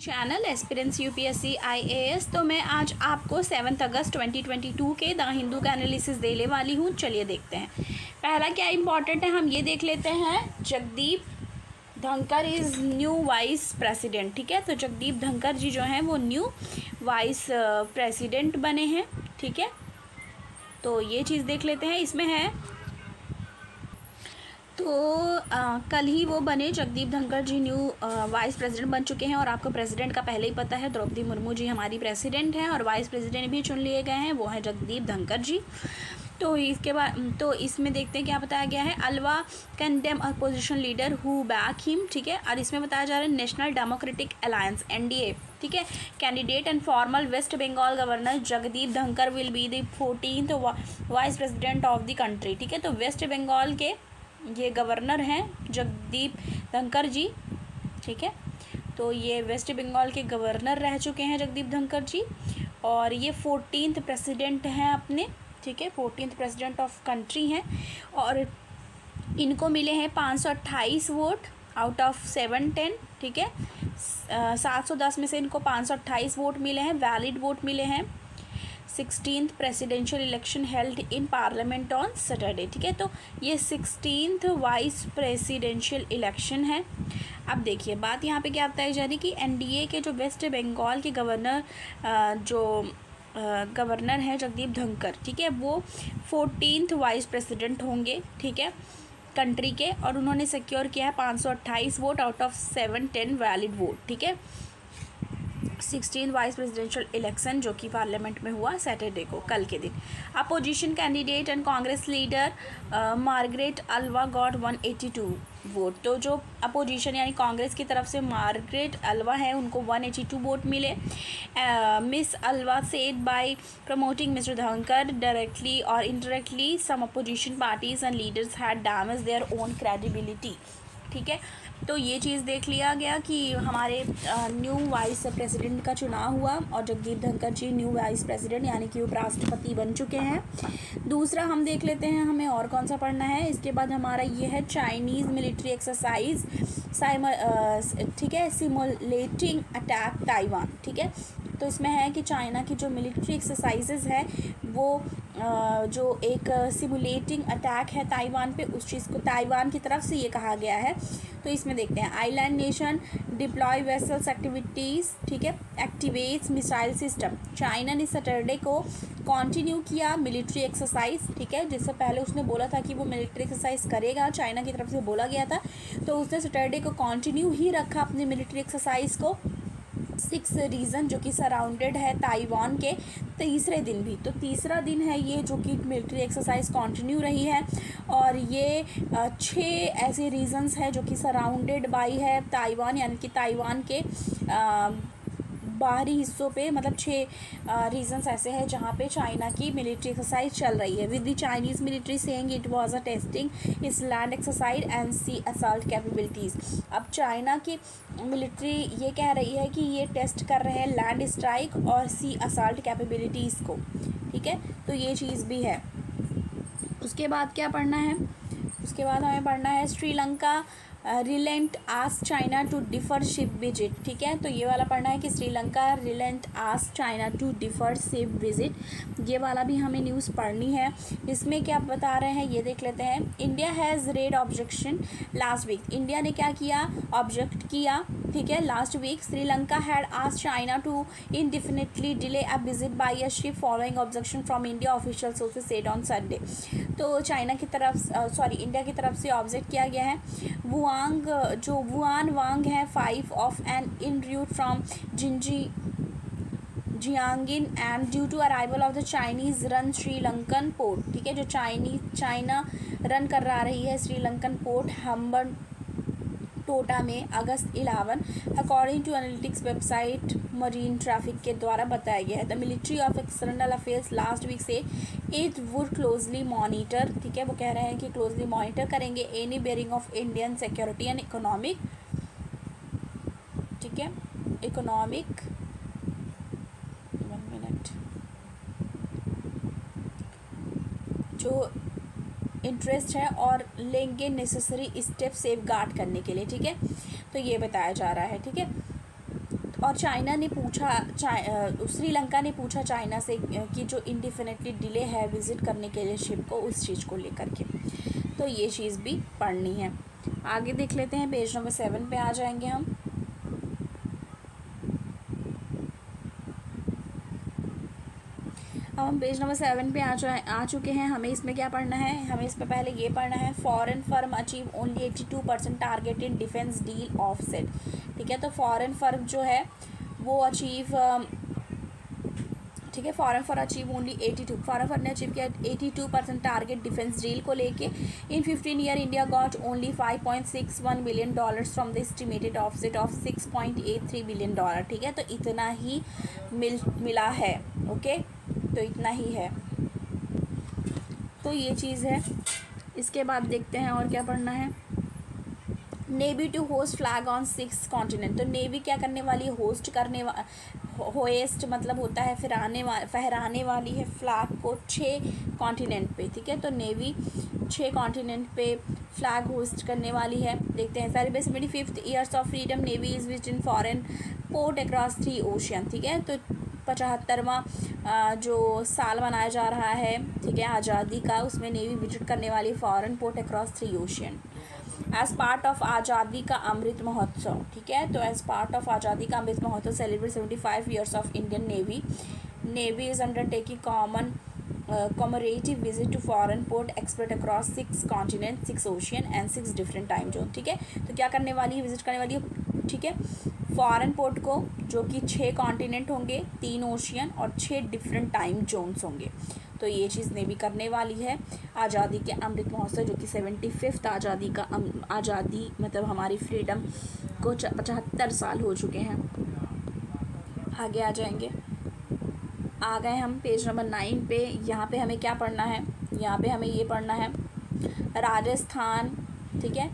Channel aspirants UPSC IAS. तो मैं आज आपको 7 अगस्त 2022 के द हिंदू का एनालिसिस देने वाली हूँ। चलिए देखते हैं पहला क्या इंपॉर्टेंट है, हम ये देख लेते हैं। Jagdeep Dhankhar is new vice president. ठीक है, तो जगदीप धनखड़ जी जो हैं वो न्यू वाइस प्रेसिडेंट बने हैं। ठीक है, तो ये चीज़ देख लेते हैं। इसमें है तो कल ही वो बने, जगदीप धनखड़ जी न्यू वाइस प्रेसिडेंट बन चुके हैं। और आपको प्रेसिडेंट का पहले ही पता है, द्रौपदी मुर्मू जी हमारी प्रेसिडेंट हैं और वाइस प्रेसिडेंट भी चुन लिए गए हैं, वो है जगदीप धनखड़ जी। तो इसके बाद तो इसमें देखते हैं क्या बताया गया है। अलवा condemn opposition leader who back him. ठीक है, और इसमें बताया जा रहा है नेशनल डेमोक्रेटिक अलायंस एनडीए। ठीक है, candidate and formal West Bengal governor Jagdeep Dhankhar will be the 14th vice president of the country. ठीक है, तो वेस्ट बंगाल के ये गवर्नर हैं जगदीप धनखड़ जी। ठीक है, तो ये वेस्ट बंगाल के गवर्नर रह चुके हैं जगदीप धनखड़ जी, और ये 14th प्रेसिडेंट हैं अपने। ठीक है, 14th प्रेसिडेंट ऑफ कंट्री हैं, और इनको मिले हैं 528 वोट आउट ऑफ 710। ठीक है, 710 में से इनको 528 वोट मिले हैं, वैलिड वोट मिले हैं। 16th presidential election held in parliament on Saturday. ठीक है, तो ये 16th वाइस प्रेसिडेंशियल इलेक्शन है। अब देखिए बात यहाँ पे क्या बताई जा रही कि एनडीए के जो वेस्ट बंगाल के गवर्नर हैं जगदीप धनखड़, ठीक है, वो 14th वाइस प्रेसिडेंट होंगे। ठीक है, कंट्री के, और उन्होंने सिक्योर किया है 528 vote out of 710 valid vote. ठीक है, 16 वाइस प्रेसिडेंशियल इलेक्शन जो कि पार्लियामेंट में हुआ सैटरडे को, कल के दिन। Opposition candidate and Congress leader Margaret Alva got 182 vote. तो जो अपोजिशन यानी कांग्रेस की तरफ से मार्गरेट अल्वा है, उनको 182 वोट मिले। Miss Alva said by promoting mister Dhankhar directly और indirectly some opposition parties and leaders had damaged their own credibility. ठीक है, तो ये चीज़ देख लिया गया कि हमारे न्यू वाइस प्रेसिडेंट का चुनाव हुआ और जगदीप धनखड़ जी न्यू वाइस प्रेसिडेंट यानी कि उपराष्ट्रपति बन चुके हैं। दूसरा हम देख लेते हैं हमें और कौन सा पढ़ना है। इसके बाद हमारा ये है चाइनीज़ मिलिट्री एक्सरसाइज ठीक है, सिमुलेटिंग अटैक ताइवान। ठीक है, तो इसमें है कि चाइना की जो मिलिट्री एक्सरसाइजेज है वो जो एक सिमुलेटिंग अटैक है ताइवान पे, उस चीज़ को ताइवान की तरफ से ये कहा गया है। तो इसमें देखते हैं island nation deploy vessels activities. ठीक है, एक्टिवेट्स मिसाइल सिस्टम। चाइना ने सैटरडे को कंटिन्यू किया मिलिट्री एक्सरसाइज। ठीक है, जिससे पहले उसने बोला था कि वो मिलिट्री एक्सरसाइज करेगा, चाइना की तरफ से बोला गया था, तो उसने सैटरडे को कंटिन्यू ही रखा अपने मिलिट्री एक्सरसाइज को। 6 रीजन जो कि सराउंडेड है ताइवान के, तीसरे दिन भी, तो तीसरा दिन है ये जो कि मिलिट्री एक्सरसाइज कंटिन्यू रही है। और ये 6 ऐसे रीजन्स हैं जो कि सराउंडेड बाई है ताइवान, यानी कि ताइवान के बाहरी हिस्सों पे, मतलब 6 रीजन्स ऐसे हैं जहाँ पे चाइना की मिलिट्री एक्सरसाइज चल रही है। With the Chinese military saying it was a testing is land exercise and sea assault capabilities. अब चाइना की मिलिट्री ये कह रही है कि ये टेस्ट कर रहे हैं लैंड स्ट्राइक और सी असॉल्ट कैपेबिलिटीज़ को। ठीक है, तो ये चीज़ भी है। उसके बाद क्या पढ़ना है, उसके बाद हमें पढ़ना है Sri Lanka relent ask China to defer ship visit. ठीक है, तो ये वाला पढ़ना है कि Sri Lanka relent ask China to defer ship visit. ये वाला भी हमें न्यूज़ पढ़नी है। इसमें क्या बता रहे हैं ये देख लेते हैं। India has raised objection last week. India ने क्या किया, ऑब्जेक्ट किया। ठीक है, last week Sri Lanka had asked China to indefinitely delay a visit by a ship following objection from India, official sources said on Sunday. तो चाइना की तरफ India की तरफ से ऑब्जेक्ट किया गया है। वुआन वांग है 5 of an en route from Jiangyin and due to arrival of the Chinese run Sri Lankan port. ठीक है, जो चाइना रन करा रही है श्रीलंकन पोर्ट हम्बन टोटा में अगस्त 11 according to analytics website Marine Traffic के द्वारा बताया गया है। The military of external affairs last week से इट वुड क्लोजली मॉनिटर। ठीक है, वो कह रहे हैं कि क्लोजली मॉनिटर करेंगे any bearing of Indian security and economic. ठीक है, इकोनॉमिक 1 मिनट जो इंटरेस्ट है और लेंगे नेसेसरी स्टेप सेफ गार्ड करने के लिए। ठीक है, तो ये बताया जा रहा है। ठीक है, और चाइना ने पूछा श्रीलंका ने पूछा चाइना से कि जो इंडिफिनिटली डिले है विज़िट करने के लिए शिप को, उस चीज़ को लेकर के। तो ये चीज़ भी पढ़नी है। आगे देख लेते हैं, पेज नंबर 7 पे आ जाएंगे हम। अब हम पेज नंबर 7 पे आ चुके हैं। हमें इसमें क्या पढ़ना है, हमें इसमें पहले ये पढ़ना है, foreign firm achieve only 82% target in defence deal offset. ठीक है, तो फॉरेन फर्म जो है वो अचीव, ठीक है, foreign firm achieve only 82, foreign firm ने अचीव किया 82% टारगेट डिफेंस डील को लेके। इन 15 year India got only $5.61 billion from the estimated offset of $6.83 billion. ठीक है, तो इतना ही मिला है। ओके, तो इतना ही है, तो ये चीज़ है। इसके बाद देखते हैं और क्या पढ़ना है। Navy to host flag on 6 continent. तो नेवी क्या करने वाली है, होस्ट मतलब होता है फहराने वाली है फ्लैग को 6 कॉन्टिनेंट पे। ठीक है, तो नेवी 6 कॉन्टिनेंट पे फ्लैग होस्ट करने वाली है। देखते हैं, celebrate 5th years of freedom, navy is visit in foreign port across 3 ocean. ठीक है, तो 75वां जो साल मनाया जा रहा है, ठीक है, आज़ादी का, उसमें नेवी विजिट करने वाली foreign port across 3 ocean as part of Azadi ka Amrit Mahotsav. ठीक है, तो as part of Azadi ka Amrit Mahotsav celebrate 75 years of Indian navy is undertaking commemorative visit to foreign port expert across 6 continents, 6 ocean and 6 different time zone। ठीक है, तो क्या करने वाली है, विजिट करने वाली है। ठीक है, फॉरेन पोर्ट को, जो कि 6 कॉन्टिनेंट होंगे, 3 ओशियन और 6 डिफरेंट टाइम जोन्स होंगे। तो ये चीज़ नेवी करने वाली है आज़ादी के अमृत महोत्सव, जो कि 75th आज़ादी मतलब हमारी फ्रीडम को 75 साल हो चुके हैं। आगे आ जाएंगे, आ गए हम पेज नंबर 9 पे। यहाँ पे हमें क्या पढ़ना है, यहाँ पे हमें ये पढ़ना है राजस्थान। ठीक है,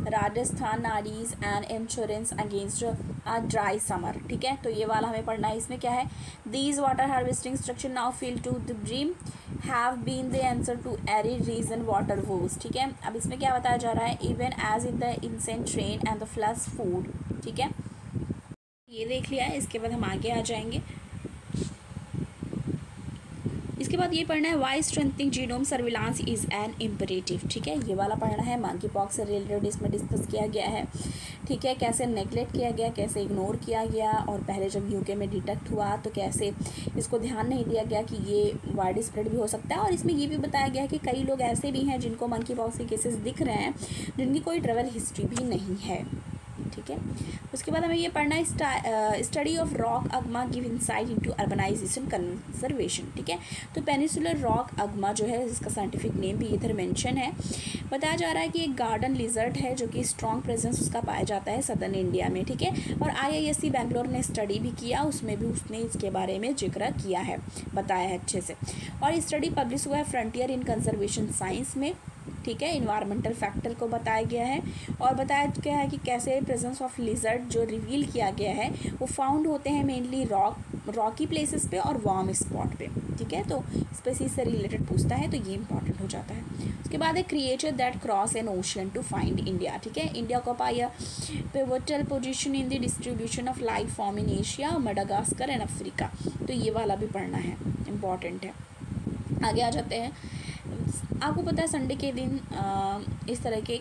राजस्थान नारीज and insurance against a dry summer. ठीक है, तो ये वाला हमें पढ़ना है। इसमें क्या है, these water harvesting structure now fill to the brim have been the answer to arid region water woes. ठीक है, अब इसमें क्या बताया जा रहा है, even as in the incessant train and the flash flood. ठीक है, ये देख लिया है। इसके बाद हम आगे आ जाएंगे। इसके बाद ये पढ़ना है why strengthening genome surveillance is an imperative. ठीक है, ये वाला पढ़ना है। मंकी पॉक्स से रिलेटेड इसमें डिस्कस किया गया है। ठीक है, कैसे नेगलेक्ट किया गया, कैसे इग्नोर किया गया, और पहले जब यूके में डिटेक्ट हुआ तो कैसे इसको ध्यान नहीं दिया गया कि ये वाइड स्प्रेड भी हो सकता है। और इसमें ये भी बताया गया है कि कई लोग ऐसे भी हैं जिनको मंकी पॉक्स के केसेस दिख रहे हैं, जिनकी कोई ट्रैवल हिस्ट्री भी नहीं है। ठीक है, उसके बाद हमें ये पढ़ना है study of rock agama give insight into urbanisation conservation. ठीक है, तो पेनिसुलर रॉक अगमा जो है, इसका साइंटिफिक नेम भी इधर मेंशन है। बताया जा रहा है कि एक गार्डन लिजर्ट है जो कि स्ट्रॉन्ग प्रेजेंस उसका पाया जाता है सदर्न इंडिया में। ठीक है, और IISc बैंगलोर ने स्टडी भी किया, उसमें भी उसने इसके बारे में जिक्र किया है, बताया है अच्छे से। और स्टडी पब्लिश हुआ है फ्रंटियर इन कंजर्वेशन साइंस में। ठीक है, इन्वायरमेंटल फैक्टर को बताया गया है, और बताया गया है कि कैसे प्रेजेंस ऑफ लिजर्ड जो रिवील किया गया है वो फाउंड होते हैं मेनली रॉकी प्लेसेस पे और वार्म स्पॉट पे। ठीक है, तो स्पीसीज से रिलेटेड पूछता है, तो ये इंपॉर्टेंट हो जाता है। उसके बाद है creature that cross an ocean to find India. ठीक है, इंडिया को पाया pivotal position in the distribution of life form in Asia, Madagascar and Africa. तो ये वाला भी पढ़ना है, इम्पॉर्टेंट है। आगे आ जाते हैं। आपको पता है संडे के दिन इस तरह के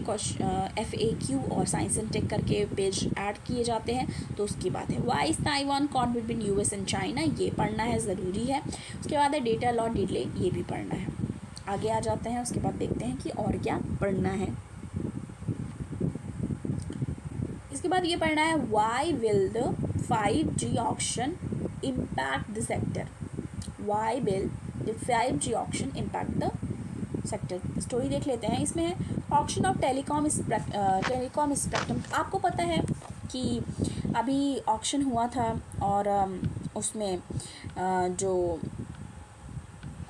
FAQ और साइंस एंड टेक करके पेज ऐड किए जाते हैं, तो उसकी बात है। Why is Taiwan caught between US and China, ये पढ़ना है, ज़रूरी है। उसके बाद है डेटा लॉ डिले, ये भी पढ़ना है। आगे आ जाते हैं, उसके बाद देखते हैं कि और क्या पढ़ना है। इसके बाद ये पढ़ना है why will the 5G auction impact the sector. Why will the 5G auction impact the sector. Story देख लेते हैं। इसमें है ऑक्शन ऑफ टेलीकॉम स्पेक्ट्रम। आपको पता है कि अभी ऑक्शन हुआ था और उसमें जो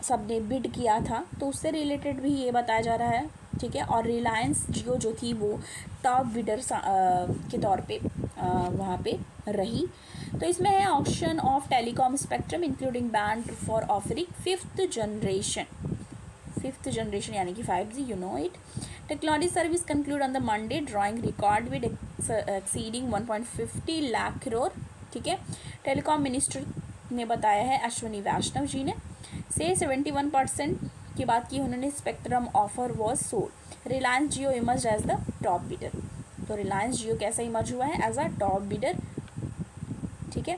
सबने बिड किया था, तो उससे रिलेटेड भी ये बताया जा रहा है। ठीक है, और रिलायंस जियो जो थी वो टॉप बिडर के तौर पे वहाँ पे रही। तो इसमें है auction of telecom spectrum including band for offering fifth generation यानी कि 5G, you know it. Technology service conclude on the Monday drawing record with exceeding 1.50 lakh crore ठीक है। टेलीकॉम मिनिस्टर ने बताया है अश्विनी वैष्णव जी ने, से 71% की बात की उन्होंने, spectrum offer was sold, Reliance Jio emerge as the top bidder. तो रिलायंस जियो कैसे इमर्ज हुआ है, एज अ टॉप बिडर, ठीक है।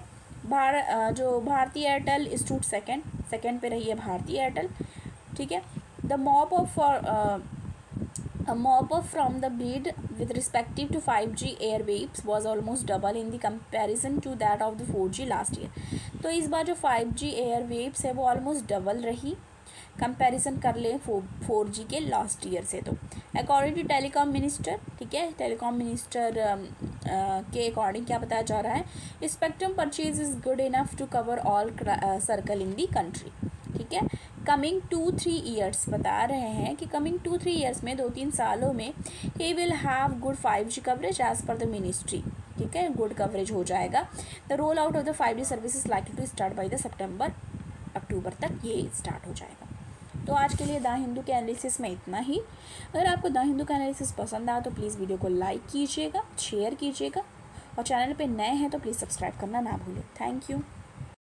जो भारती एयरटेल स्टूड सेकेंड पे रही है भारती एयरटेल, ठीक है। The mop of A mop-up from the bid with respective to 5G airwaves was almost double in the comparison to that of the 4G last year। तो इस बार जो 5G एयरवेव्स है वो ऑलमोस्ट डबल रही, comparison कर लें 4G के last year से। तो अकॉर्डिंग टू टेलीकॉम मिनिस्टर, ठीक है, टेलीकॉम मिनिस्टर के अकॉर्डिंग क्या बताया जा रहा है, spectrum purchase is good enough to cover all circle in the country, ठीक है। कमिंग 2-3 ईयर्स बता रहे हैं कि कमिंग 2-3 ईयर्स में 2-3 सालों में ही will have good 5G coverage as per the ministry, ठीक है, गुड कवरेज हो जाएगा। The roll out of the 5G service is likely to start by the October तक ये स्टार्ट हो जाएगा। तो आज के लिए द हिंदू के एनालिसिस में इतना ही। अगर आपको द हिंदू का एनालिसिस पसंद आया तो प्लीज़ वीडियो को लाइक कीजिएगा, शेयर कीजिएगा, और चैनल पे नए हैं तो प्लीज़ सब्सक्राइब करना ना भूलें। Thank you.